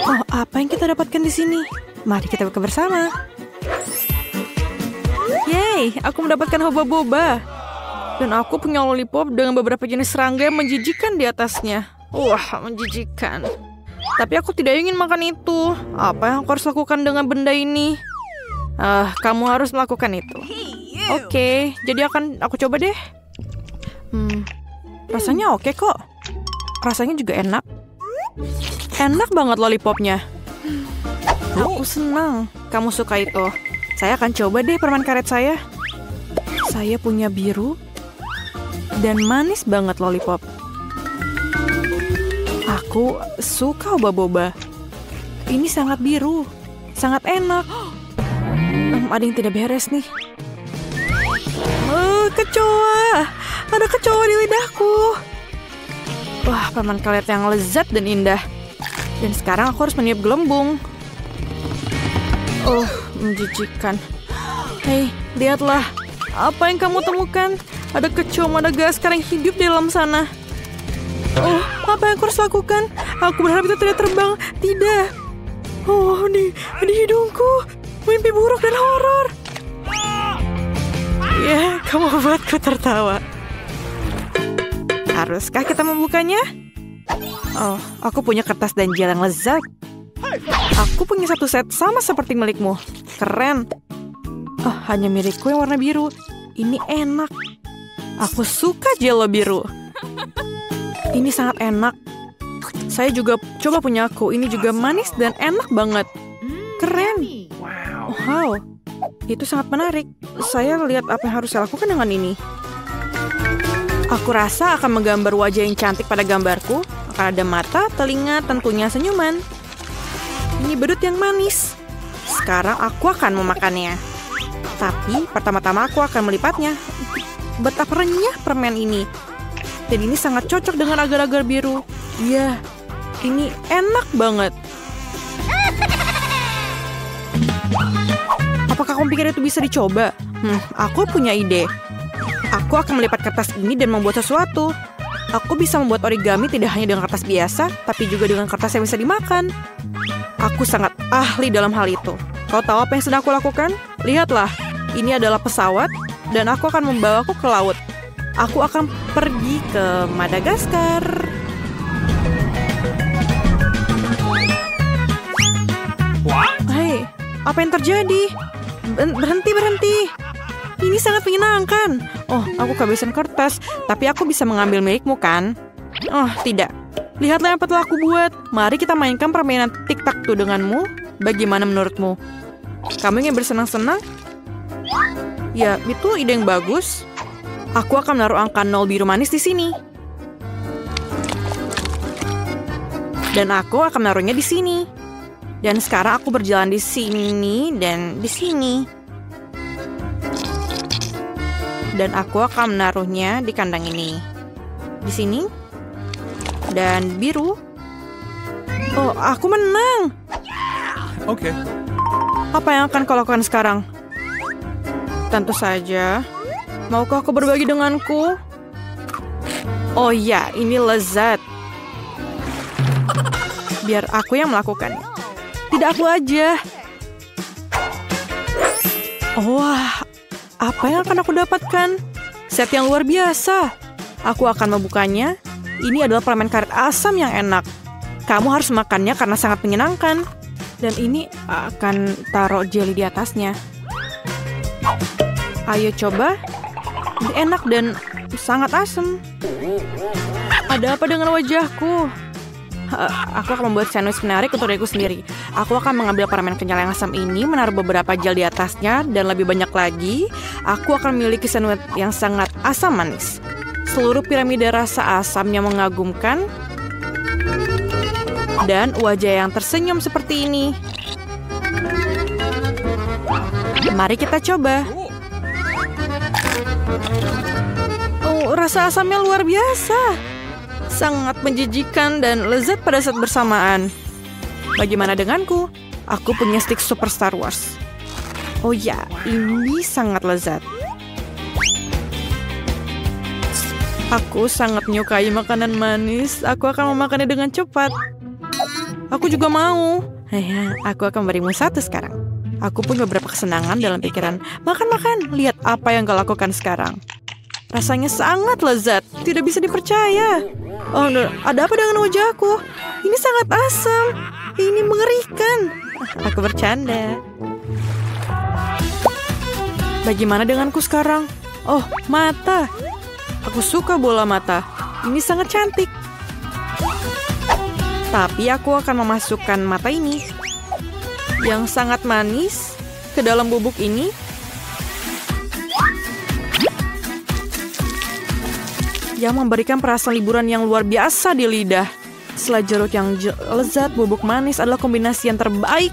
Oh, apa yang kita dapatkan di sini? Mari kita buka bersama. Yeay, aku mendapatkan hoba-boba. Dan aku punya lollipop dengan beberapa jenis serangga yang menjijikan di atasnya. Wah, menjijikan. Tapi aku tidak ingin makan itu. Apa yang aku harus lakukan dengan benda ini? Kamu harus melakukan itu. Oke, jadi aku coba deh. Rasanya oke kok. Rasanya juga enak. Enak banget lollipopnya. Aku senang kamu suka itu. Saya akan coba deh permen karet saya. Saya punya biru dan manis banget lollipop. Aku suka boba-boba. Ini sangat biru, sangat enak. Ada yang tidak beres nih. Kecoa. Ada kecoa di lidahku. Wah, permen karet yang lezat dan indah. Dan sekarang aku harus meniup gelembung. Oh, menjijikan. Hei, lihatlah. Apa yang kamu temukan? Ada kecoa Madagaskar yang hidup di dalam sana. Oh, apa yang aku harus lakukan? Aku berharap itu tidak terbang. Tidak. Oh, di hidungku. Mimpi buruk dan horor. Ya, kamu buatku tertawa. Haruskah kita membukanya? Oh, aku punya kertas dan gel yang lezat. Aku punya satu set sama seperti milikmu. Keren. Oh, hanya milikku yang warna biru. Ini enak. Aku suka jelo biru. Ini sangat enak. Saya juga coba punya aku. Ini juga manis dan enak banget. Keren. Wow. Itu sangat menarik. Saya lihat apa yang harus saya lakukan dengan ini. Aku rasa akan menggambar wajah yang cantik pada gambarku. Akan ada mata, telinga, tentunya senyuman. Ini bedut yang manis. Sekarang aku akan memakannya. Tapi pertama-tama aku akan melipatnya. Betapa renyah permen ini. Dan ini sangat cocok dengan agar-agar biru. Iya, ini enak banget. Apakah kamu pikir itu bisa dicoba? Aku punya ide. Aku akan melipat kertas ini dan membuat sesuatu. Aku bisa membuat origami tidak hanya dengan kertas biasa, tapi juga dengan kertas yang bisa dimakan. Aku sangat ahli dalam hal itu. Kau tahu apa yang sedang aku lakukan? Lihatlah, ini adalah pesawat, dan aku akan membawaku ke laut. Aku akan pergi ke Madagaskar. Hei, apa yang terjadi? Berhenti. Ini sangat menyenangkan. Oh, aku kehabisan kertas, tapi aku bisa mengambil milikmu kan? Oh, tidak. Lihatlah apa telah aku buat. Mari kita mainkan permainan tic-tac-toe denganmu. Bagaimana menurutmu? Kamu ingin bersenang-senang? Ya, itu ide yang bagus. Aku akan menaruh angka 0 biru manis di sini. Dan aku akan menaruhnya di sini. Dan sekarang aku berjalan di sini dan di sini. Dan aku akan menaruhnya di kandang ini. Di sini. Dan biru. Oh, aku menang. Oke. Apa yang akan kau lakukan sekarang? Tentu saja. Maukah kau berbagi denganku? Oh ya, ini lezat. Biar aku yang melakukannya. Tidak aku aja. Wah, apa yang akan aku dapatkan? Set yang luar biasa. Aku akan membukanya. Ini adalah permen karet asam yang enak. Kamu harus makannya karena sangat menyenangkan. Dan ini akan taruh jelly di atasnya. Ayo coba. Ini enak dan sangat asam. Ada apa dengan wajahku? Aku akan membuat sandwich menarik untuk diriku sendiri. Aku akan mengambil permen kenyal yang asam ini, menaruh beberapa gel di atasnya, dan lebih banyak lagi, aku akan memiliki sandwich yang sangat asam manis. Seluruh piramida rasa asam yang mengagumkan, dan wajah yang tersenyum seperti ini. Mari kita coba. Oh, rasa asamnya luar biasa. Sangat menjijikan dan lezat pada saat bersamaan. Bagaimana denganku? Aku punya stick Super Star Wars. Oh ya, ini sangat lezat. Aku sangat menyukai makanan manis. Aku akan memakannya dengan cepat. Aku juga mau. Aku akan berimu satu sekarang. Aku punya beberapa kesenangan dalam pikiran. Makan. Lihat apa yang kau lakukan sekarang. Rasanya sangat lezat. Tidak bisa dipercaya. Oh, no. Ada apa dengan wajahku? Ini sangat asam. Ini mengerikan. Aku bercanda. Bagaimana denganku sekarang? Oh, mata. Aku suka bola mata. Ini sangat cantik. Tapi aku akan memasukkan mata ini yang sangat manis ke dalam bubuk ini. Yang memberikan perasaan liburan yang luar biasa di lidah. Setelah jeruk yang lezat, bubuk manis adalah kombinasi yang terbaik.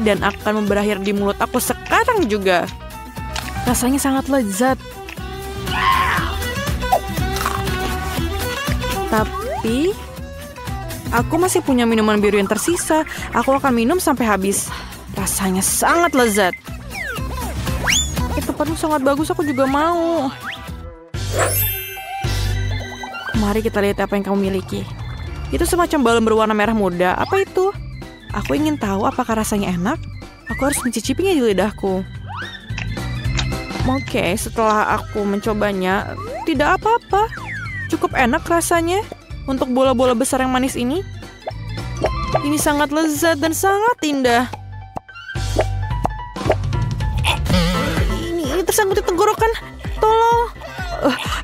Dan akan berakhir di mulut aku sekarang juga. Rasanya sangat lezat. Tapi aku masih punya minuman biru yang tersisa. Aku akan minum sampai habis. Rasanya sangat lezat. Tempatmu sangat bagus, aku juga mau. Mari kita lihat apa yang kamu miliki. Itu semacam balon berwarna merah muda. Apa itu? Aku ingin tahu apakah rasanya enak. Aku harus mencicipinya di lidahku. Oke, setelah aku mencobanya, tidak apa-apa. Cukup enak rasanya untuk bola-bola besar yang manis ini. Ini sangat lezat dan sangat indah. Ini tersangkut di tenggorokan. Tolong.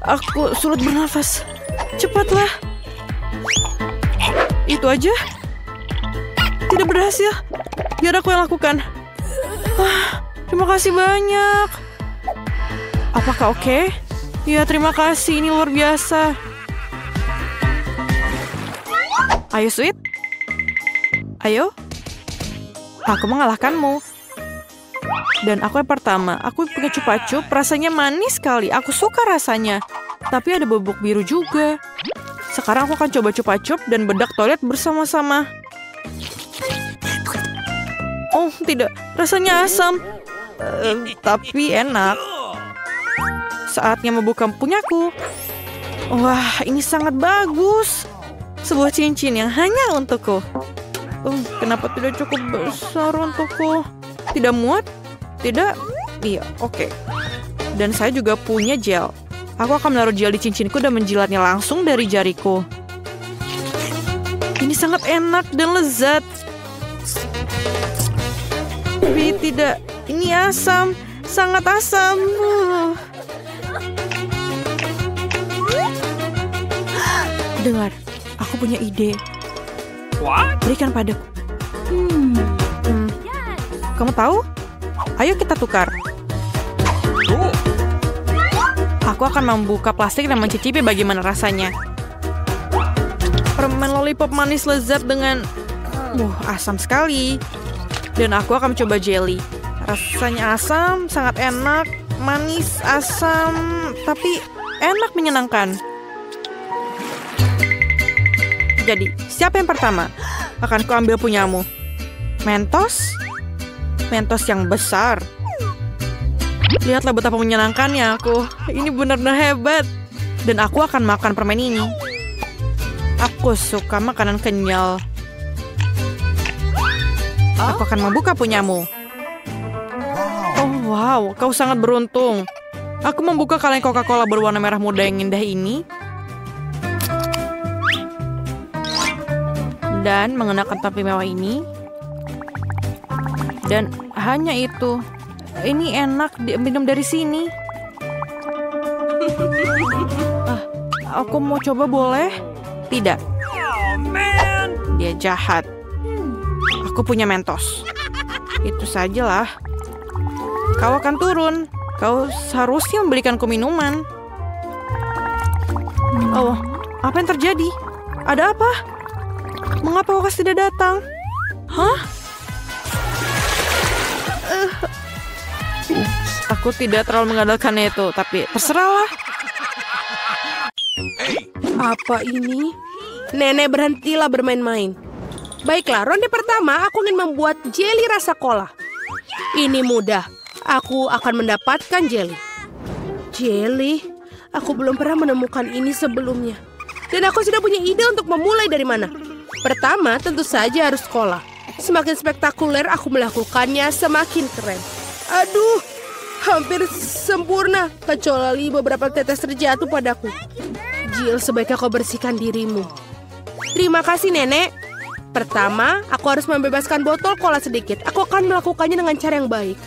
Aku sulit bernafas. Cepatlah. Itu aja. Tidak berhasil. Biar aku yang lakukan. Terima kasih banyak. Apakah oke? Ya, terima kasih. Ini luar biasa. Ayo, Sweet. Ayo. Aku mengalahkanmu. Dan aku yang pertama. Aku punya cupa-cup. Rasanya manis sekali. Aku suka rasanya. Tapi ada bubuk biru juga. Sekarang aku akan coba cupa-cup dan bedak toilet bersama-sama. Oh, tidak. Rasanya asam. Tapi enak. Saatnya membuka punyaku. Wah, ini sangat bagus. Sebuah cincin yang hanya untukku. Kenapa tidak cukup besar untukku? Tidak muat? Tidak? Iya, oke. Dan saya juga punya gel. Aku akan menaruh gel di cincinku dan menjilatnya langsung dari jariku. Ini sangat enak dan lezat. Tapi tidak. Ini asam. Sangat asam. Dengar, aku punya ide. Berikan padaku. Kamu tahu? Ayo kita tukar. Aku akan membuka plastik dan mencicipi bagaimana rasanya. Permen lollipop manis lezat dengan asam sekali. Dan aku akan mencoba jelly. Rasanya asam, sangat enak, manis, asam, tapi enak, menyenangkan. Jadi, siapa yang pertama? Akan kuambil punyamu. Mentos? Mentos yang besar. Lihatlah betapa menyenangkannya aku. Ini benar-benar hebat. Dan aku akan makan permen ini. Aku suka makanan kenyal. Aku akan membuka punyamu. Oh wow, kau sangat beruntung. Aku membuka kaleng Coca-Cola berwarna merah muda yang indah ini. Dan mengenakan topi mewah ini. Dan hanya itu. Ini enak minum dari sini. Aku mau coba, boleh? Tidak. Dia jahat. Aku punya Mentos. Itu sajalah. Kau akan turun. Kau seharusnya membelikanku minuman. Oh, apa yang terjadi? Ada apa? Mengapa Wakas tidak datang? Hah? Aku tidak terlalu mengandalkannya itu, tapi terserahlah. Apa ini? Nenek, berhentilah bermain-main. Baiklah, ronde pertama aku ingin membuat jelly rasa cola. Ini mudah. Aku akan mendapatkan jelly. Jelly? Aku belum pernah menemukan ini sebelumnya. Dan aku sudah punya ide untuk memulai dari mana. Pertama, tentu saja harus sekolah. Semakin spektakuler aku melakukannya, semakin keren. Aduh, hampir sempurna, kecuali beberapa tetes terjatuh padaku. Jill, sebaiknya kau bersihkan dirimu. Terima kasih, Nenek. Pertama, aku harus membebaskan botol cola sedikit. Aku akan melakukannya dengan cara yang baik.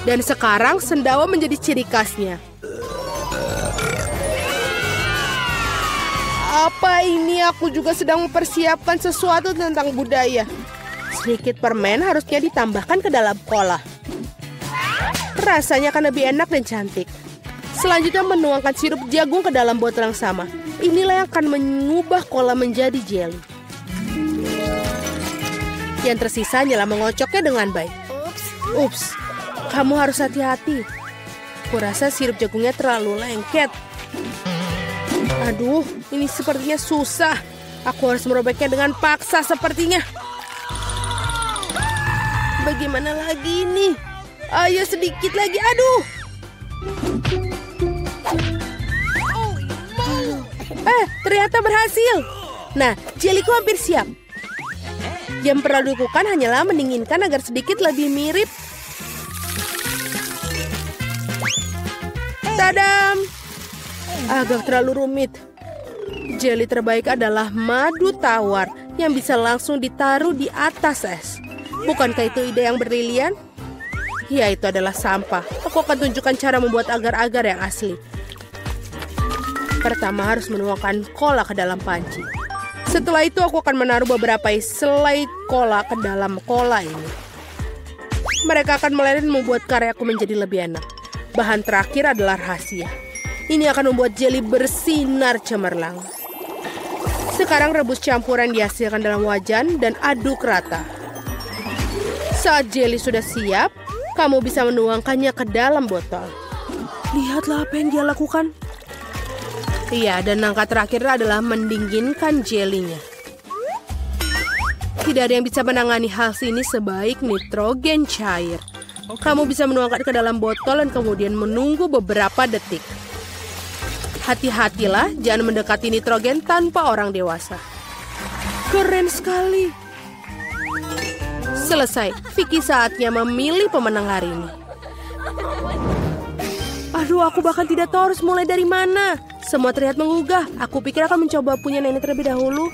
Dan sekarang, sendawa menjadi ciri khasnya. Apa ini? Aku juga sedang mempersiapkan sesuatu tentang budaya. Sedikit permen harusnya ditambahkan ke dalam cola. Rasanya akan lebih enak dan cantik. Selanjutnya menuangkan sirup jagung ke dalam botol yang sama. Inilah yang akan mengubah cola menjadi jelly. Yang tersisa hanyalah mengocoknya dengan baik. Ups, kamu harus hati-hati. Kurasa sirup jagungnya terlalu lengket. Aduh, ini sepertinya susah. Aku harus merobeknya dengan paksa sepertinya. Bagaimana lagi ini? Ayo sedikit lagi, aduh. Ternyata berhasil. Nah, jeliku hampir siap. Yang perlu dilakukan hanyalah mendinginkan agar sedikit lebih mirip. Tadam! Agak terlalu rumit. Jeli terbaik adalah madu tawar yang bisa langsung ditaruh di atas es. Bukankah itu ide yang brilian? Ya, itu adalah sampah. Aku akan tunjukkan cara membuat agar-agar yang asli. Pertama harus menuangkan cola ke dalam panci. Setelah itu aku akan menaruh beberapa selai cola ke dalam cola ini. Mereka akan meleleh membuat karyaku menjadi lebih enak. Bahan terakhir adalah rahasia. Ini akan membuat jeli bersinar cemerlang. Sekarang rebus campuran dihasilkan dalam wajan dan aduk rata. Saat jeli sudah siap, kamu bisa menuangkannya ke dalam botol. Lihatlah apa yang dia lakukan. Iya, dan langkah terakhir adalah mendinginkan jelinya. Tidak ada yang bisa menangani hal ini sebaik nitrogen cair. Kamu bisa menuangkan ke dalam botol dan kemudian menunggu beberapa detik. Hati-hatilah, jangan mendekati nitrogen tanpa orang dewasa. Keren sekali. Selesai. Vicky saatnya memilih pemenang hari ini. Aduh, aku bahkan tidak tahu harus mulai dari mana. Semua terlihat menggugah. Aku pikir akan mencoba punya nenek terlebih dahulu.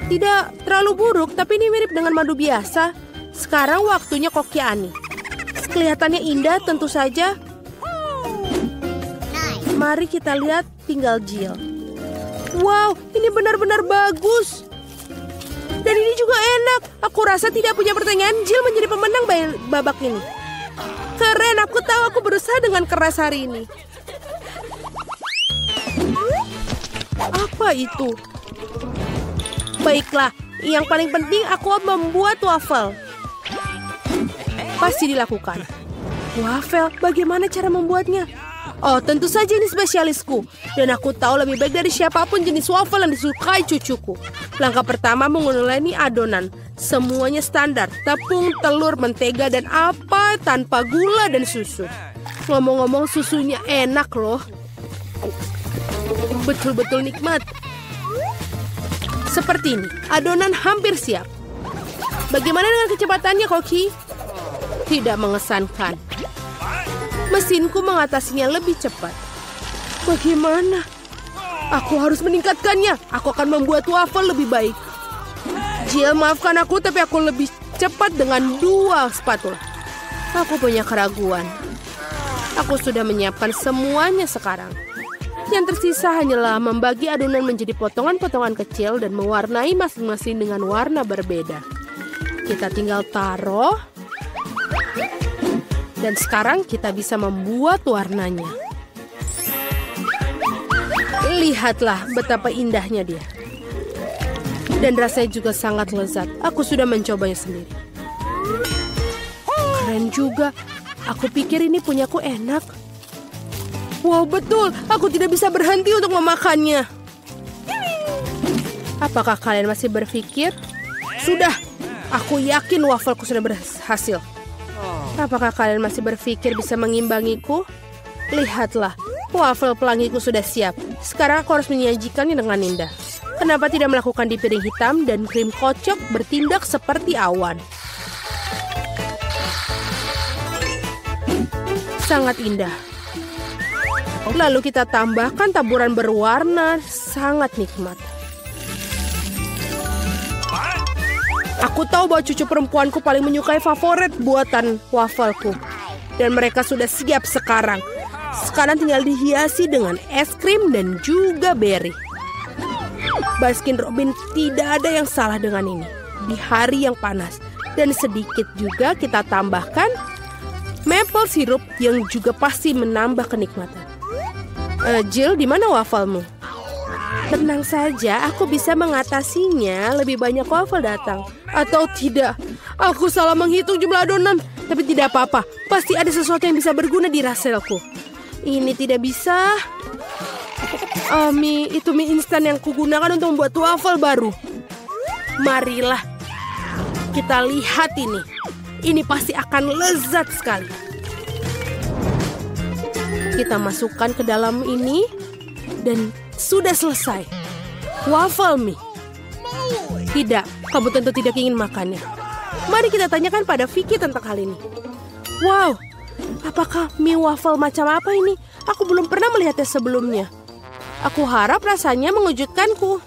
Tidak terlalu buruk, tapi ini mirip dengan madu biasa. Sekarang waktunya koki Ani. Kelihatannya indah tentu saja. Mari kita lihat tinggal Jill. Wow, ini benar-benar bagus. Dan ini juga enak. Aku rasa tidak punya pertanyaan, Jill menjadi pemenang babak ini. Keren, aku tahu aku berusaha dengan keras hari ini. Apa itu? Baiklah, yang paling penting aku membuat waffle. Pasti dilakukan. Waffle, bagaimana cara membuatnya? Oh, tentu saja ini spesialisku. Dan aku tahu lebih baik dari siapapun jenis waffle yang disukai cucuku. Langkah pertama menguleni adonan. Semuanya standar. Tepung, telur, mentega, dan apa tanpa gula dan susu. Ngomong-ngomong, susunya enak loh. Betul-betul nikmat. Seperti ini, adonan hampir siap. Bagaimana dengan kecepatannya, Koki? Tidak mengesankan. Mesinku mengatasinya lebih cepat. Bagaimana? Aku harus meningkatkannya. Aku akan membuat waffle lebih baik. Jill, maafkan aku, tapi aku lebih cepat dengan 2 spatula. Aku punya keraguan. Aku sudah menyiapkan semuanya sekarang. Yang tersisa hanyalah membagi adonan menjadi potongan-potongan kecil dan mewarnai masing-masing dengan warna berbeda. Kita tinggal taruh. Dan sekarang kita bisa membuat warnanya. Lihatlah betapa indahnya dia. Dan rasanya juga sangat lezat. Aku sudah mencobanya sendiri. Keren juga. Aku pikir ini punyaku enak. Wow, betul. Aku tidak bisa berhenti untuk memakannya. Apakah kalian masih berpikir? Sudah. Aku yakin wafelku sudah berhasil. Apakah kalian masih berpikir bisa mengimbangiku? Lihatlah, waffle pelangiku sudah siap. Sekarang aku harus menyajikannya dengan indah. Kenapa tidak melakukan di piring hitam dan krim kocok bertindak seperti awan? Sangat indah. Lalu kita tambahkan taburan berwarna, sangat nikmat. Aku tahu bahwa cucu perempuanku paling menyukai favorit buatan wafelku. Dan mereka sudah siap sekarang. Sekarang tinggal dihiasi dengan es krim dan juga beri. Baskin Robbins tidak ada yang salah dengan ini. Di hari yang panas. Dan sedikit juga kita tambahkan maple syrup yang juga pasti menambah kenikmatan. Jill, di mana wafelmu? Tenang saja, aku bisa mengatasinya. Lebih banyak wafel datang. Atau tidak, aku salah menghitung jumlah adonan. Tapi tidak apa-apa, pasti ada sesuatu yang bisa berguna di raselku. Ini tidak bisa. Itu mie instan yang kugunakan untuk membuat wafel baru. Marilah kita lihat ini. Ini pasti akan lezat sekali. Kita masukkan ke dalam ini dan sudah selesai. Wafel mie. Tidak, kamu tentu tidak ingin makannya. Mari kita tanyakan pada Vicky tentang hal ini. Wow, apakah mie waffle macam apa ini? Aku belum pernah melihatnya sebelumnya. Aku harap rasanya mengejutkanku.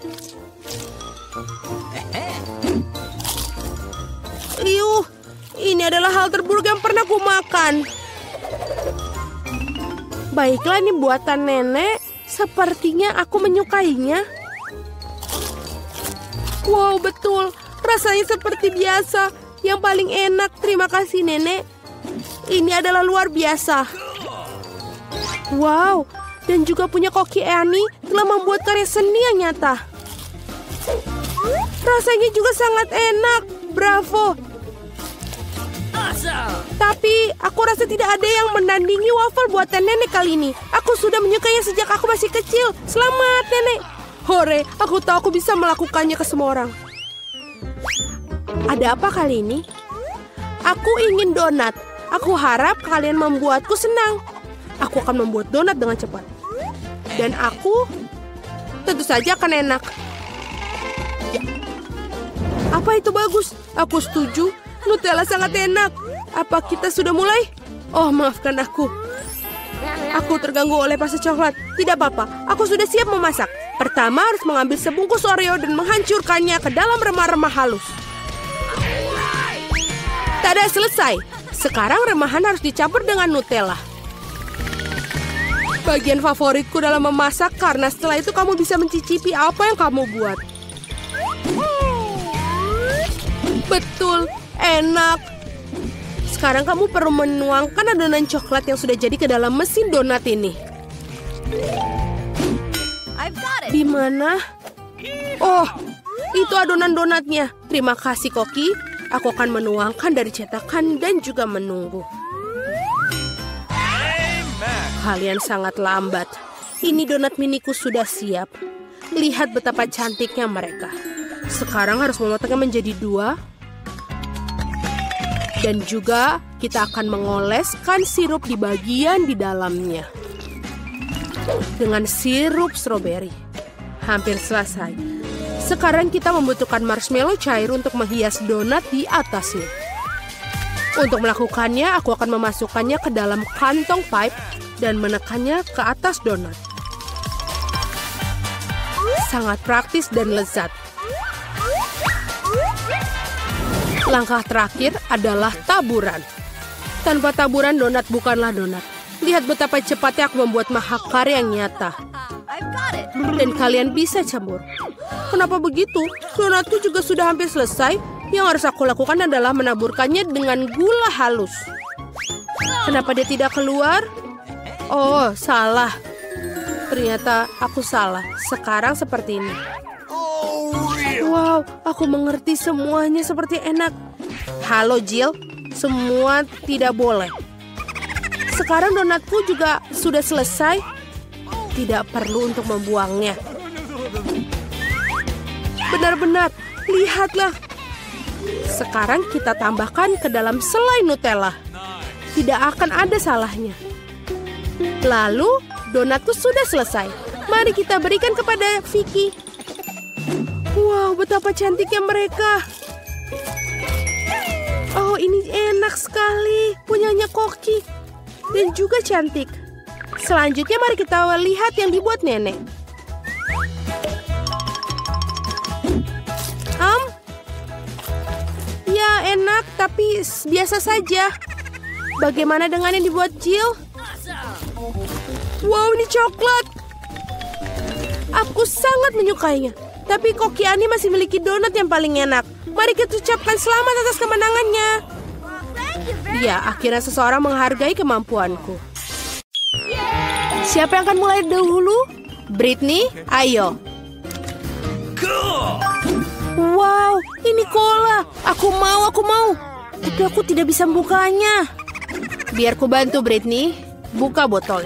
Ini adalah hal terburuk yang pernah ku makan. Baiklah, ini buatan nenek. Sepertinya aku menyukainya. Wow, betul. Rasanya seperti biasa. Yang paling enak, terima kasih nenek. Ini adalah luar biasa. Wow, dan juga punya Koki Annie telah membuat karya seni yang nyata. Rasanya juga sangat enak, bravo. Tapi aku rasa tidak ada yang menandingi waffle buatan nenek kali ini. Aku sudah menyukainya sejak aku masih kecil. Selamat nenek. Hore, aku tahu aku bisa melakukannya ke semua orang. Ada apa kali ini? Aku ingin donat. Aku harap kalian membuatku senang. Aku akan membuat donat dengan cepat. Dan aku tentu saja akan enak. Apa itu bagus? Aku setuju. Nutella sangat enak. Apa kita sudah mulai? Oh, maafkan aku. Aku terganggu oleh pasta coklat. Tidak apa-apa. Aku sudah siap memasak. Pertama harus mengambil sebungkus Oreo dan menghancurkannya ke dalam remah-remah halus. Tada, selesai. Sekarang remahan harus dicampur dengan Nutella. Bagian favoritku dalam memasak karena setelah itu kamu bisa mencicipi apa yang kamu buat. Betul, enak. Sekarang kamu perlu menuangkan adonan coklat yang sudah jadi ke dalam mesin donat ini. Di mana? Oh, itu adonan donatnya. Terima kasih, Koki. Aku akan menuangkan dari cetakan dan juga menunggu. Kalian sangat lambat. Ini donat miniku sudah siap. Lihat betapa cantiknya mereka. Sekarang harus memotongnya menjadi 2. Dan juga kita akan mengoleskan sirup di bagian di dalamnya. Dengan sirup stroberi. Hampir selesai. Sekarang kita membutuhkan marshmallow cair untuk menghias donat di atasnya. Untuk melakukannya, aku akan memasukkannya ke dalam kantong pipe dan menekannya ke atas donat. Sangat praktis dan lezat. Langkah terakhir adalah taburan. Tanpa taburan, donat bukanlah donat. Lihat betapa cepatnya aku membuat mahakarya yang nyata. Dan kalian bisa campur. Kenapa begitu? Donatku juga sudah hampir selesai. Yang harus aku lakukan adalah menaburkannya dengan gula halus. Kenapa dia tidak keluar? Oh, salah. Ternyata aku salah. Sekarang seperti ini. Wow, aku mengerti semuanya seperti enak. Halo Jill, semua tidak boleh. Sekarang donatku juga sudah selesai. Tidak perlu untuk membuangnya. Benar-benar, lihatlah. Sekarang kita tambahkan ke dalam selai Nutella. Tidak akan ada salahnya. Lalu, donatku sudah selesai. Mari kita berikan kepada Vicky. Wow, betapa cantiknya mereka. Oh, ini enak sekali. Punyanya Koki. Dan juga cantik. Selanjutnya mari kita lihat yang dibuat nenek. Ya, enak, tapi biasa saja. Bagaimana dengan yang dibuat Jill? Wow, ini coklat. Aku sangat menyukainya. Tapi Koki Ani masih memiliki donat yang paling enak. Mari kita ucapkan selamat atas kemenangannya. Ya, akhirnya seseorang menghargai kemampuanku. Siapa yang akan mulai dahulu? Britney, ayo. Wow, ini cola. Aku mau. Tapi aku tidak bisa membukanya. Biar ku bantu, Britney. Buka botol.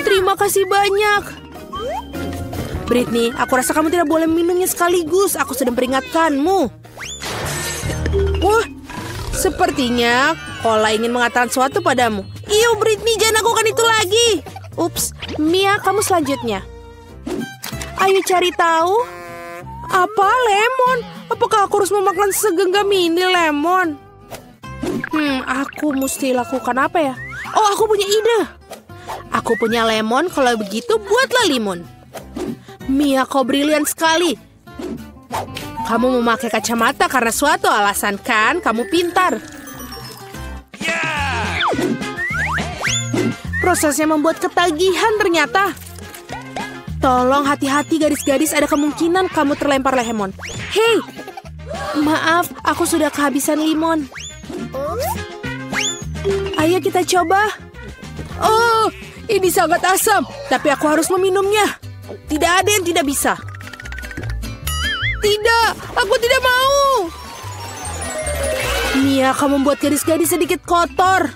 Terima kasih banyak. Britney, aku rasa kamu tidak boleh minumnya sekaligus. Aku sedang peringatkanmu. Wah, sepertinya cola ingin mengatakan sesuatu padamu. Iyo, Britney, jangan lakukan itu lagi. Ups, Mia, kamu selanjutnya. Ayo cari tahu. Apa lemon? Apakah aku harus memakan segenggam ini lemon? Aku mesti lakukan apa ya? Oh, aku punya ide. Aku punya lemon, kalau begitu buatlah limun. Mia, kau brilian sekali. Kamu memakai kacamata karena suatu alasan, kan? Kamu pintar. Prosesnya membuat ketagihan ternyata. Tolong hati-hati gadis-gadis, ada kemungkinan kamu terlempar lemon. Hei, maaf, aku sudah kehabisan limon. Ayo kita coba. Oh, ini sangat asam, tapi aku harus meminumnya. Tidak ada yang tidak bisa. Tidak, aku tidak mau. Mia, kamu membuat gadis-gadis sedikit kotor.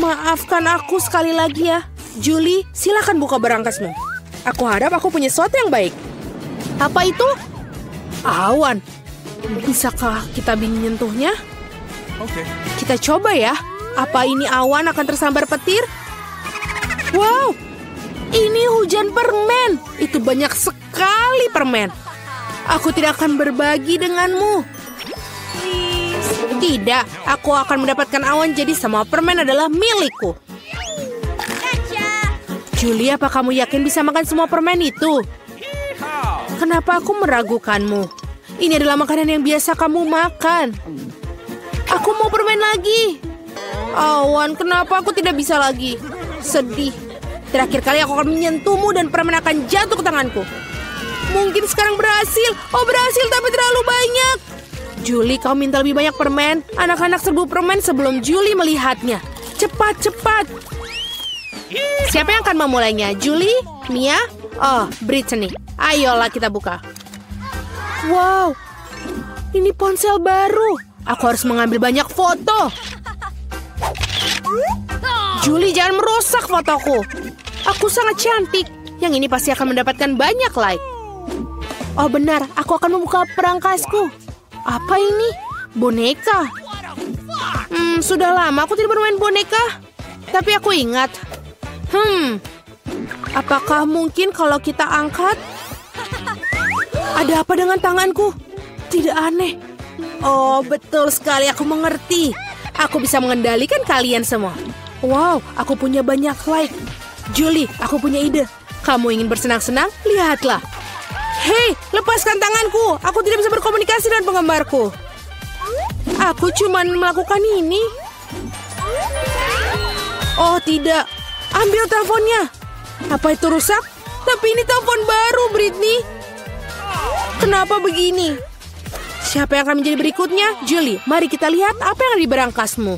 Maafkan aku sekali lagi ya. Julie, silakan buka berangkasmu. Aku harap aku punya sesuatu yang baik. Apa itu? Awan. Bisakah kita menyentuhnya? Oke. Kita coba ya. Apa ini awan akan tersambar petir? Wow, ini hujan permen. Itu banyak sekali permen. Aku tidak akan berbagi denganmu. Tidak, aku akan mendapatkan awan jadi semua permen adalah milikku. Julie, apa kamu yakin bisa makan semua permen itu? Kenapa aku meragukanmu? Ini adalah makanan yang biasa kamu makan. Aku mau permen lagi. Awan, kenapa aku tidak bisa lagi? Sedih. Terakhir kali aku akan menyentuhmu dan permen akan jatuh ke tanganku. Mungkin sekarang berhasil. Oh, berhasil tapi terlalu banyak. Julie, kau minta lebih banyak permen. Anak-anak serbu permen sebelum Julie melihatnya. Cepat, cepat. Siapa yang akan memulainya? Julie? Mia? Oh, Brittany. Ayolah kita buka. Wow, ini ponsel baru. Aku harus mengambil banyak foto. Julie, jangan merusak fotoku. Aku sangat cantik. Yang ini pasti akan mendapatkan banyak like. Oh benar, aku akan membuka perangkasku. Apa ini? Boneka. Sudah lama aku tidak bermain boneka. Tapi aku ingat. Apakah mungkin kalau kita angkat? Ada apa dengan tanganku? Tidak aneh. Oh, betul sekali, aku mengerti. Aku bisa mengendalikan kalian semua. Wow, aku punya banyak like. Julie, aku punya ide. Kamu ingin bersenang-senang? Lihatlah. Hei, lepaskan tanganku. Aku tidak bisa berkomunikasi dengan penggemarku. Aku cuma melakukan ini. Oh, tidak. Ambil teleponnya. Apa itu rusak? Tapi ini telepon baru, Britney. Kenapa begini? Siapa yang akan menjadi berikutnya? Julie, mari kita lihat apa yang ada di berangkasmu.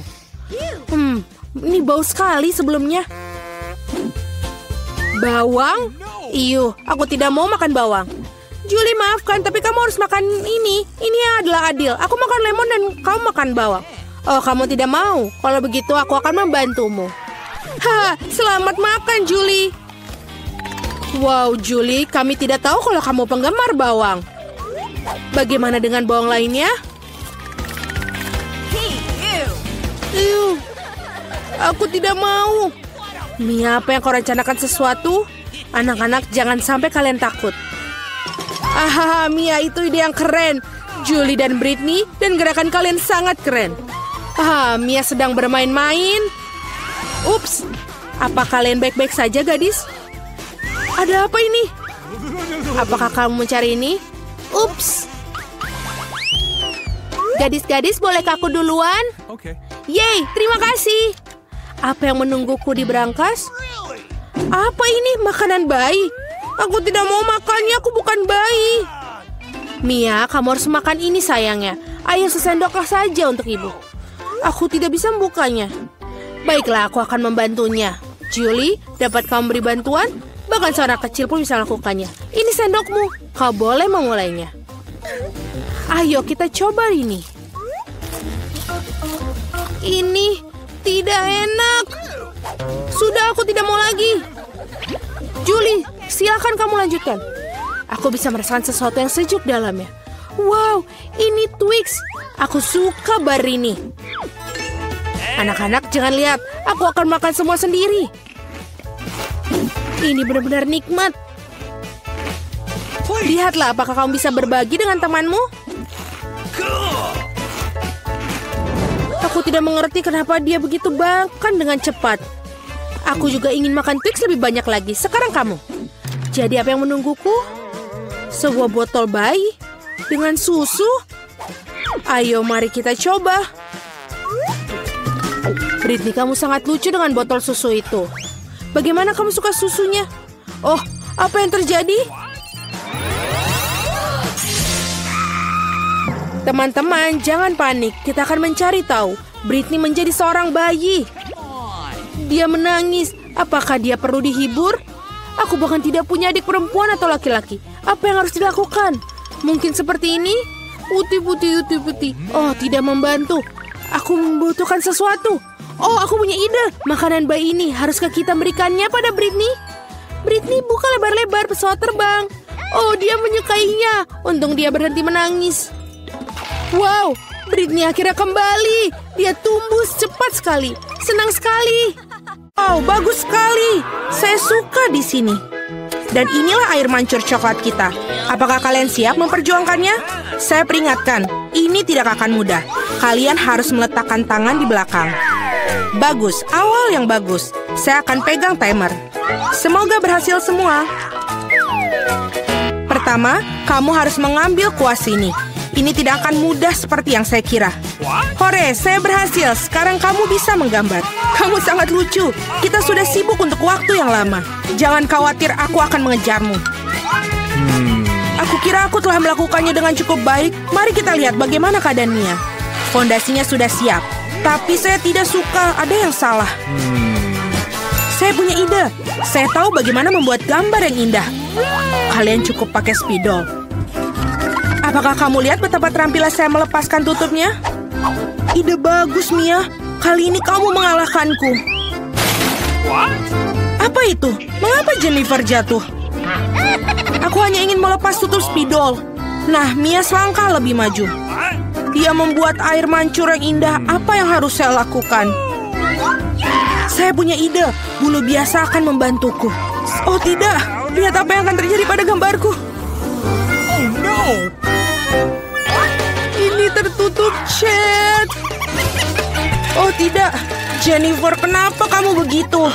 Ini bau sekali sebelumnya. Bawang? Iyo, aku tidak mau makan bawang. Julie, maafkan, tapi kamu harus makan ini. Ini adalah adil. Aku makan lemon dan kamu makan bawang. Oh, kamu tidak mau. Kalau begitu, aku akan membantumu. Selamat makan, Julie. Wow, Julie, kami tidak tahu kalau kamu penggemar bawang. Bagaimana dengan bawang lainnya? Aku tidak mau. Mia, apa yang kau rencanakan sesuatu? Anak-anak, jangan sampai kalian takut. Ahaha, Mia, itu ide yang keren. Julie dan Britney, dan gerakan kalian sangat keren. Mia sedang bermain-main. Ups, apa kalian baik-baik saja, gadis? Ada apa ini? Apakah kamu mencari ini? Ups. Gadis-gadis, bolehkah aku duluan? Okay. Yeay, terima kasih. Apa yang menungguku di berangkas? Apa ini? Makanan bayi? Aku tidak mau makannya, aku bukan bayi. Mia, kamu harus makan ini sayangnya. Ayo sesendoklah saja untuk ibu. Aku tidak bisa membukanya. Baiklah, aku akan membantunya. Julie, dapat kamu beri bantuan? Bahkan seorang kecil pun bisa melakukannya. Ini sendokmu, kau boleh memulainya. Ayo kita coba ini. Ini tidak enak. Sudah, aku tidak mau lagi. Julie, silakan kamu lanjutkan. Aku bisa merasakan sesuatu yang sejuk dalamnya. Wow, ini Twix. Aku suka bar ini. Anak-anak, jangan lihat. Aku akan makan semua sendiri. Ini benar-benar nikmat. Lihatlah, apakah kamu bisa berbagi dengan temanmu? Aku tidak mengerti kenapa dia begitu makan dengan cepat. Aku juga ingin makan Twix lebih banyak lagi. Sekarang kamu. Jadi apa yang menungguku? Sebuah botol bayi dengan susu. Ayo, mari kita coba. Britney, kamu sangat lucu dengan botol susu itu. Bagaimana kamu suka susunya? Oh, apa yang terjadi? Teman-teman, jangan panik. Kita akan mencari tahu. Britney menjadi seorang bayi. Dia menangis. Apakah dia perlu dihibur? Aku bahkan tidak punya adik perempuan atau laki-laki. Apa yang harus dilakukan? Mungkin seperti ini? Uti-puti. Oh, tidak membantu. Aku membutuhkan sesuatu. Oh, aku punya ide. Makanan bayi ini, haruskah kita berikannya pada Britney? Britney, buka lebar-lebar pesawat terbang. Oh, dia menyukainya. Untung dia berhenti menangis. Wow, Britney akhirnya kembali. Dia tumbuh cepat sekali. Senang sekali. Oh, bagus sekali. Saya suka di sini. Dan inilah air mancur coklat kita. Apakah kalian siap memperjuangkannya? Saya peringatkan, ini tidak akan mudah. Kalian harus meletakkan tangan di belakang. Bagus, awal yang bagus. Saya akan pegang timer. Semoga berhasil semua. Pertama, kamu harus mengambil kuas ini. Ini tidak akan mudah seperti yang saya kira. Hore, saya berhasil. Sekarang kamu bisa menggambar. Kamu sangat lucu. Kita sudah sibuk untuk waktu yang lama. Jangan khawatir, aku akan mengejarmu. Aku kira aku telah melakukannya dengan cukup baik. Mari kita lihat bagaimana keadaan Mia. Fondasinya sudah siap. Tapi saya tidak suka, ada yang salah. Saya punya ide. Saya tahu bagaimana membuat gambar yang indah. Kalian cukup pakai spidol. Apakah kamu lihat betapa terampilnya saya melepaskan tutupnya? Ide bagus, Mia. Kali ini kamu mengalahkanku. Apa itu? Mengapa Jennifer jatuh? Aku hanya ingin melepas tutup spidol. Nah, Mia selangkah lebih maju. Dia membuat air mancur yang indah. Apa yang harus saya lakukan? Saya punya ide. Bulu biasa akan membantuku. Oh tidak, lihat apa yang akan terjadi pada gambarku. Oh no. Ini tertutup cat. Oh tidak, Jennifer, kenapa kamu begitu?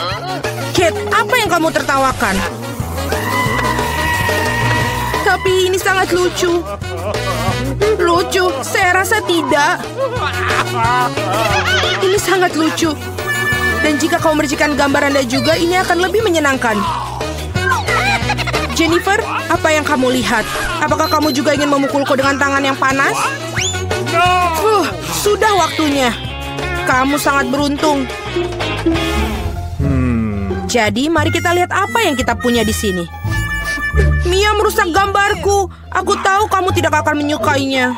Kate, apa yang kamu tertawakan? Tapi ini sangat lucu. Lucu? Saya rasa tidak. Ini sangat lucu. Dan jika kau mercikan gambar Anda juga, ini akan lebih menyenangkan. Jennifer, apa yang kamu lihat? Apakah kamu juga ingin memukulku dengan tangan yang panas? Sudah waktunya. Kamu sangat beruntung. Jadi, mari kita lihat apa yang kita punya di sini. Mia merusak gambarku. Aku tahu kamu tidak akan menyukainya.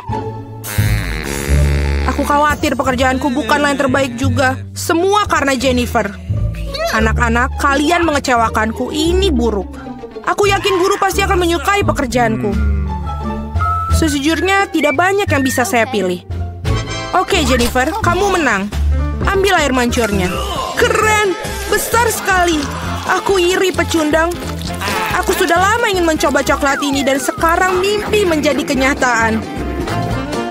Aku khawatir pekerjaanku bukanlah yang terbaik juga. Semua karena Jennifer. Anak-anak, kalian mengecewakanku. Ini buruk. Aku yakin guru pasti akan menyukai pekerjaanku. Sejujurnya, tidak banyak yang bisa saya pilih. Oke, Jennifer, kamu menang. Ambil air mancurnya. Keren, besar sekali. Aku iri, pecundang. Aku sudah lama ingin mencoba coklat ini dan sekarang mimpi menjadi kenyataan.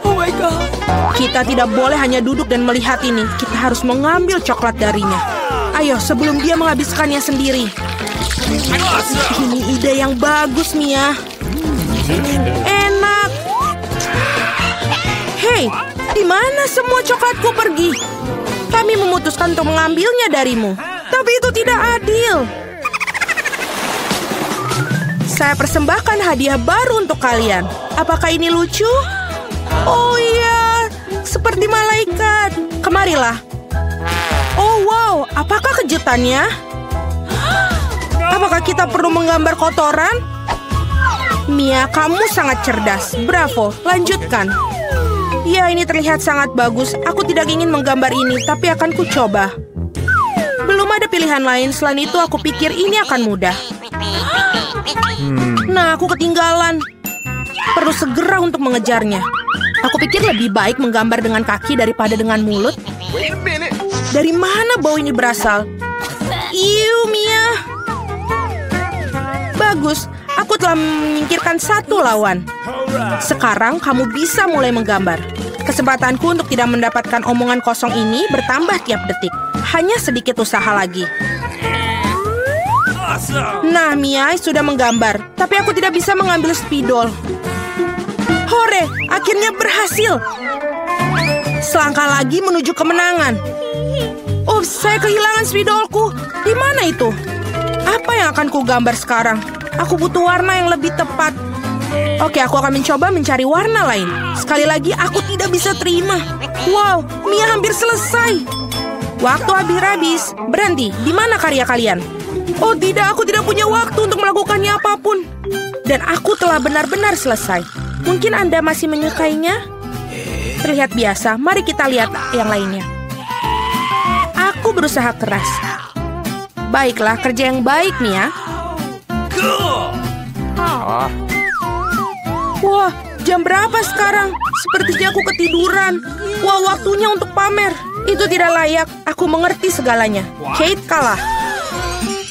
Oh my God. Kita tidak boleh hanya duduk dan melihat ini. Kita harus mengambil coklat darinya. Ayo, sebelum dia menghabiskannya sendiri. Ini ide yang bagus, Mia. Enak. Hei, di mana semua coklatku pergi? Kami memutuskan untuk mengambilnya darimu. Tapi itu tidak adil. Saya persembahkan hadiah baru untuk kalian. Apakah ini lucu? Oh iya, seperti malaikat. Kemarilah. Oh wow, apakah kejutannya? Apakah kita perlu menggambar kotoran? Mia, kamu sangat cerdas. Bravo, lanjutkan. Ya, ini terlihat sangat bagus. Aku tidak ingin menggambar ini, tapi akan ku coba. Belum ada pilihan lain. Selain itu, aku pikir ini akan mudah. Nah, aku ketinggalan. Perlu segera untuk mengejarnya. Aku pikir lebih baik menggambar dengan kaki daripada dengan mulut. Dari mana bau ini berasal? Iu, Mia. Bagus, aku telah menyingkirkan satu lawan. Sekarang kamu bisa mulai menggambar. Kesempatanku untuk tidak mendapatkan omongan kosong ini bertambah tiap detik. Hanya sedikit usaha lagi. Nah, Mia sudah menggambar, tapi aku tidak bisa mengambil spidol. Hore, akhirnya berhasil. Selangkah lagi menuju kemenangan. Oh, saya kehilangan spidolku. Di mana itu? Apa yang akan ku gambar sekarang? Aku butuh warna yang lebih tepat. Oke, aku akan mencoba mencari warna lain. Sekali lagi, aku tidak bisa terima. Wow, Mia hampir selesai. Waktu habis. Berhenti, di mana karya kalian? Oh tidak, aku tidak punya waktu untuk melakukannya apapun. Dan aku telah benar-benar selesai. Mungkin Anda masih menyukainya? Terlihat biasa, mari kita lihat yang lainnya. Aku berusaha keras. Baiklah, kerja yang baik, Mia. Wah, jam berapa sekarang? Sepertinya aku ketiduran. Wah, waktunya untuk pamer. Itu tidak layak. Aku mengerti segalanya. Kate kalah.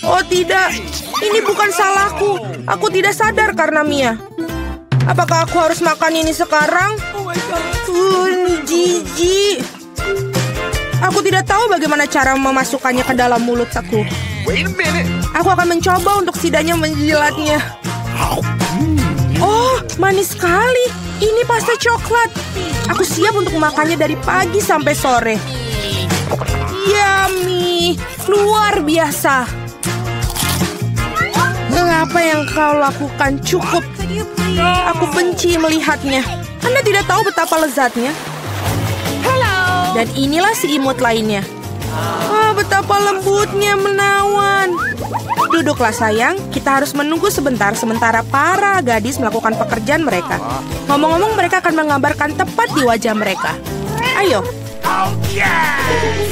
Oh tidak, ini bukan salahku. Aku tidak sadar karena Mia. Apakah aku harus makan ini sekarang? Ini jijik. Aku tidak tahu bagaimana cara memasukkannya ke dalam mulut aku. Aku akan mencoba untuk setidaknya menjilatnya. Oh, manis sekali. Ini pasta coklat. Aku siap untuk memakannya dari pagi sampai sore. Yummy, luar biasa. Apa yang kau lakukan cukup. Aku benci melihatnya. Anda tidak tahu betapa lezatnya. Dan inilah si imut lainnya. Betapa lembutnya menawan. Duduklah sayang, kita harus menunggu sebentar sementara para gadis melakukan pekerjaan mereka. Ngomong-ngomong, mereka akan menggambarkan tepat di wajah mereka. Ayo.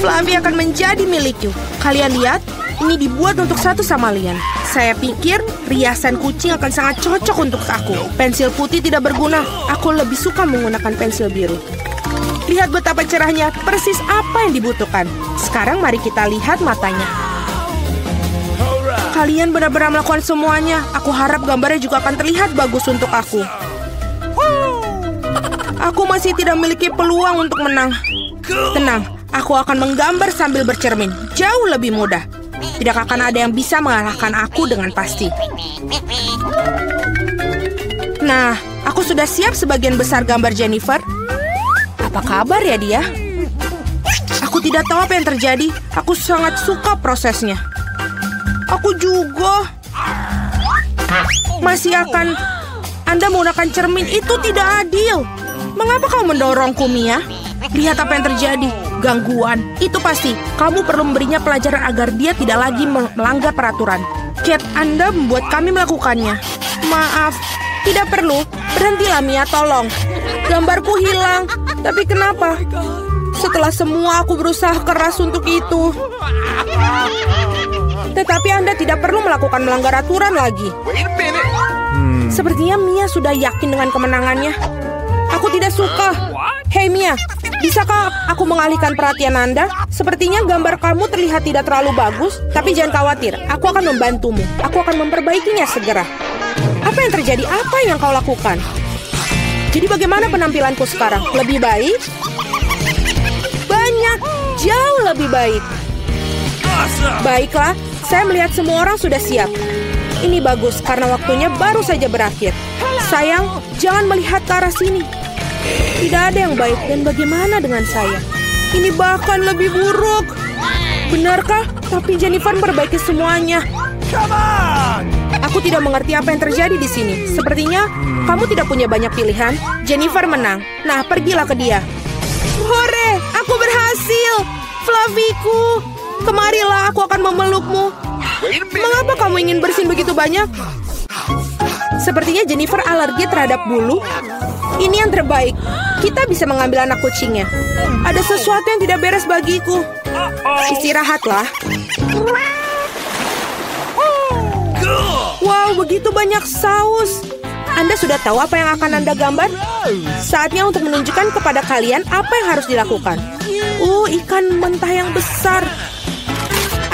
Fluffy akan menjadi milikku. Kalian lihat, ini dibuat untuk satu sama lain. Saya pikir riasan kucing akan sangat cocok untuk aku. Pensil putih tidak berguna. Aku lebih suka menggunakan pensil biru. Lihat betapa cerahnya, persis apa yang dibutuhkan. Sekarang mari kita lihat matanya. Kalian benar-benar melakukan semuanya. Aku harap gambarnya juga akan terlihat bagus untuk aku. Aku masih tidak memiliki peluang untuk menang. Tenang, aku akan menggambar sambil bercermin. Jauh lebih mudah. Tidak akan ada yang bisa mengalahkan aku dengan pasti. Nah, aku sudah siap sebagian besar gambar Jennifer. Apa kabar ya dia? Aku tidak tahu apa yang terjadi. Aku sangat suka prosesnya. Aku juga. Masih akan Anda menggunakan cermin, itu tidak adil. Mengapa kau mendorongku, Mia? Lihat apa yang terjadi. Gangguan. Itu pasti. Kamu perlu memberinya pelajaran agar dia tidak lagi melanggar peraturan. Kate, Anda membuat kami melakukannya. Maaf. Tidak perlu. Berhentilah, Mia, tolong. Gambarku hilang. Tapi kenapa? Setelah semua aku berusaha keras untuk itu. Tetapi Anda tidak perlu melakukan melanggar aturan lagi. Sepertinya Mia sudah yakin dengan kemenangannya. Aku tidak suka. Hei Mia, bisakah aku mengalihkan perhatian Anda? Sepertinya gambar kamu terlihat tidak terlalu bagus, tapi jangan khawatir, aku akan membantumu. Aku akan memperbaikinya segera. Apa yang terjadi? Apa yang kau lakukan? Jadi bagaimana penampilanku sekarang? Lebih baik? Banyak, jauh lebih baik. Baiklah, saya melihat semua orang sudah siap. Ini bagus karena waktunya baru saja berakhir. Sayang, jangan melihat ke arah sini. Tidak ada yang baik dan bagaimana dengan saya? Ini bahkan lebih buruk. Benarkah? Tapi Jennifer memperbaiki semuanya. Aku tidak mengerti apa yang terjadi di sini. Sepertinya kamu tidak punya banyak pilihan. Jennifer menang. Nah, pergilah ke dia. Hore, aku berhasil. Flaviku, kemarilah, aku akan memelukmu. Mengapa kamu ingin bersin begitu banyak? Sepertinya Jennifer alergi terhadap bulu. Ini yang terbaik. Kita bisa mengambil anak kucingnya. Ada sesuatu yang tidak beres bagiku. Istirahatlah. Wow, begitu banyak saus. Anda sudah tahu apa yang akan Anda gambar? Saatnya untuk menunjukkan kepada kalian apa yang harus dilakukan. Ikan mentah yang besar.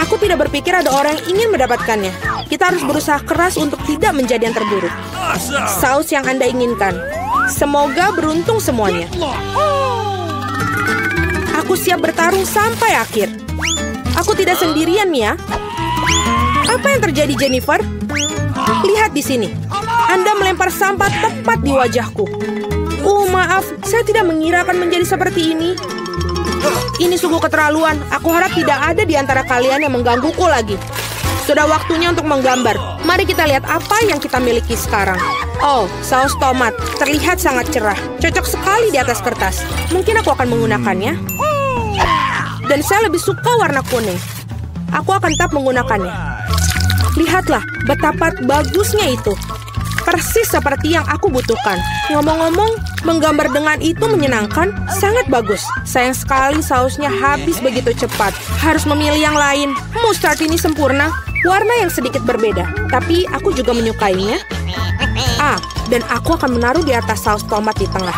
Aku tidak berpikir ada orang yang ingin mendapatkannya. Kita harus berusaha keras untuk tidak menjadi yang terburuk. Saus yang Anda inginkan. Semoga beruntung semuanya. Aku siap bertarung sampai akhir. Aku tidak sendirian, Mia. Apa yang terjadi, Jennifer? Lihat di sini. Anda melempar sampah tepat di wajahku. Maaf, saya tidak mengira akan menjadi seperti ini. Ini sungguh keterlaluan. Aku harap tidak ada di antara kalian yang menggangguku lagi. Sudah waktunya untuk menggambar. Mari kita lihat apa yang kita miliki sekarang. Saus tomat. Terlihat sangat cerah. Cocok sekali di atas kertas. Mungkin aku akan menggunakannya. Dan saya lebih suka warna kuning. Aku akan tetap menggunakannya. Lihatlah betapa bagusnya itu. Persis seperti yang aku butuhkan. Ngomong-ngomong, menggambar dengan itu menyenangkan, sangat bagus. Sayang sekali sausnya habis begitu cepat. Harus memilih yang lain. Mustard ini sempurna. Warna yang sedikit berbeda. Tapi aku juga menyukainya. Dan aku akan menaruh di atas saus tomat di tengah.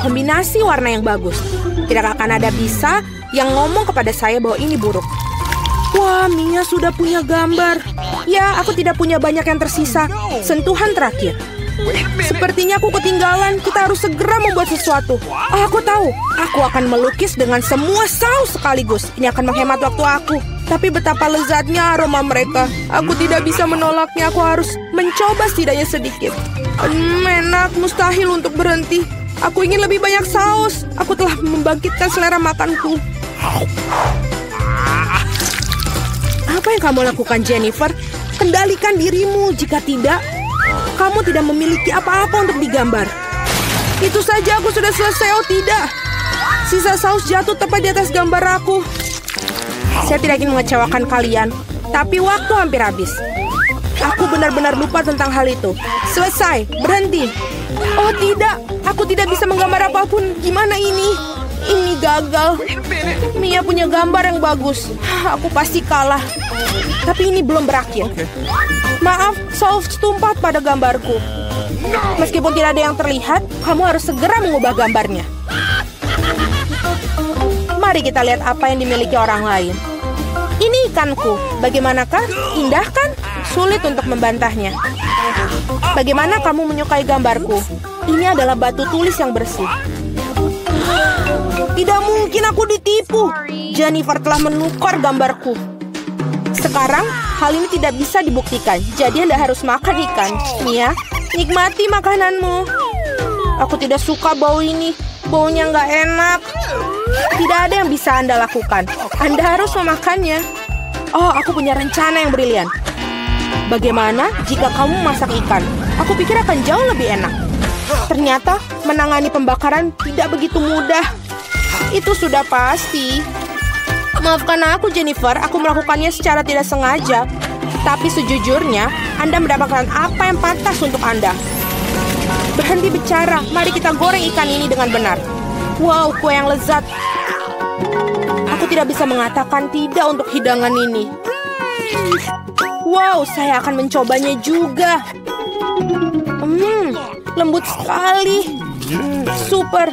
Kombinasi warna yang bagus. Tidak akan ada bisa yang ngomong kepada saya bahwa ini buruk. Wah, Mia sudah punya gambar. Ya, aku tidak punya banyak yang tersisa. Sentuhan terakhir. Sepertinya aku ketinggalan. Kita harus segera membuat sesuatu. Aku tahu. Aku akan melukis dengan semua saus sekaligus. Ini akan menghemat waktu aku. Tapi betapa lezatnya aroma mereka. Aku tidak bisa menolaknya. Aku harus mencoba setidaknya sedikit. Enak, mustahil untuk berhenti. Aku ingin lebih banyak saus. Aku telah membangkitkan selera makanku. Apa yang kamu lakukan, Jennifer? Kendalikan dirimu. Jika tidak, kamu tidak memiliki apa-apa untuk digambar. Itu saja, aku sudah selesai. Tidak. Sisa saus jatuh tepat di atas gambar aku. Saya tidak ingin mengecewakan kalian, tapi waktu hampir habis. Aku benar-benar lupa tentang hal itu. Selesai, berhenti. Tidak, aku tidak bisa menggambar apapun. Gimana ini? Ini gagal. Mia punya gambar yang bagus. Aku pasti kalah. Tapi ini belum berakhir. Maaf, saus tumpah pada gambarku. Meskipun tidak ada yang terlihat, kamu harus segera mengubah gambarnya. Mari kita lihat apa yang dimiliki orang lain. Ini ikanku. Bagaimanakah? Indah kan? Sulit untuk membantahnya. Bagaimana kamu menyukai gambarku? Ini adalah batu tulis yang bersih. Tidak mungkin aku ditipu. Jennifer telah menukar gambarku. Sekarang, hal ini tidak bisa dibuktikan. Jadi Anda harus makan ikan. Mia, nikmati makananmu. Aku tidak suka bau ini. Baunya nggak enak. Tidak ada yang bisa Anda lakukan. Anda harus memakannya. Aku punya rencana yang brilian. Bagaimana jika kamu masak ikan? Aku pikir akan jauh lebih enak. Ternyata menangani pembakaran tidak begitu mudah. Itu sudah pasti. Maafkan aku, Jennifer. Aku melakukannya secara tidak sengaja. Tapi sejujurnya, Anda mendapatkan apa yang pantas untuk Anda. Berhenti bicara. Mari kita goreng ikan ini dengan benar. Wow, kue yang lezat. Aku tidak bisa mengatakan tidak untuk hidangan ini. Wow, saya akan mencobanya juga. Lembut sekali. Super.